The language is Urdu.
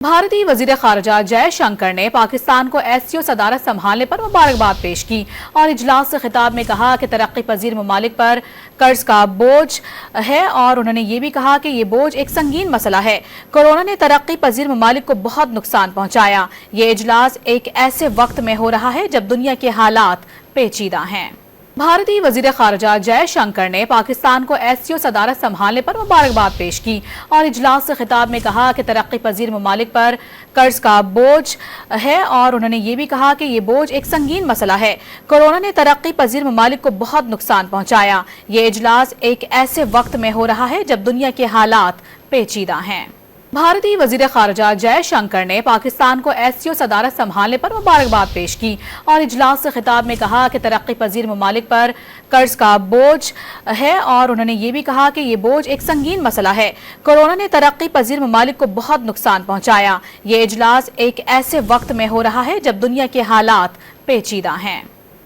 بھارتی وزیر خارجہ جے شنکر نے پاکستان کو ایس-سی-او صدارت سنبھالنے پر مبارکباد پیش کی اور اجلاس سے خطاب میں کہا کہ ترقی پذیر ممالک پر قرض کا بوجھ ہے اور انہوں نے یہ بھی کہا کہ یہ بوجھ ایک سنگین مسئلہ ہے۔ کورونا نے ترقی پذیر ممالک کو بہت نقصان پہنچایا۔ یہ اجلاس ایک ایسے وقت میں ہو رہا ہے جب دنیا کے حالات پیچیدہ ہیں۔ بھارتی وزیر خارجہ جے شنکر نے پاکستان کو ایس-سی-او صدارت سنبھالنے پر مبارکباد پیش کی اور اجلاس سے خطاب میں کہا کہ ترقی پذیر ممالک پر قرض کا بوجھ ہے اور انہوں نے یہ بھی کہا کہ یہ بوجھ ایک سنگین مسئلہ ہے۔ کورونا نے ترقی پذیر ممالک کو بہت نقصان پہنچایا۔ یہ اجلاس ایک ایسے وقت میں ہو رہا ہے جب دنیا کے حالات پیچیدہ ہیں۔ بھارتی وزیر خارجہ جے شنکر نے پاکستان کو ایس-سی-او صدارت سنبھالنے پر مبارکباد پیش کی اور اجلاس سے خطاب میں کہا کہ ترقی پذیر ممالک پر قرض کا بوجھ ہے اور انہوں نے یہ بھی کہا کہ یہ بوجھ ایک سنگین مسئلہ ہے۔ کورونا نے ترقی پذیر ممالک کو بہت نقصان پہنچایا۔ یہ اجلاس ایک ایسے وقت میں ہو رہا ہے جب دنیا کے حالات پیچیدہ ہیں۔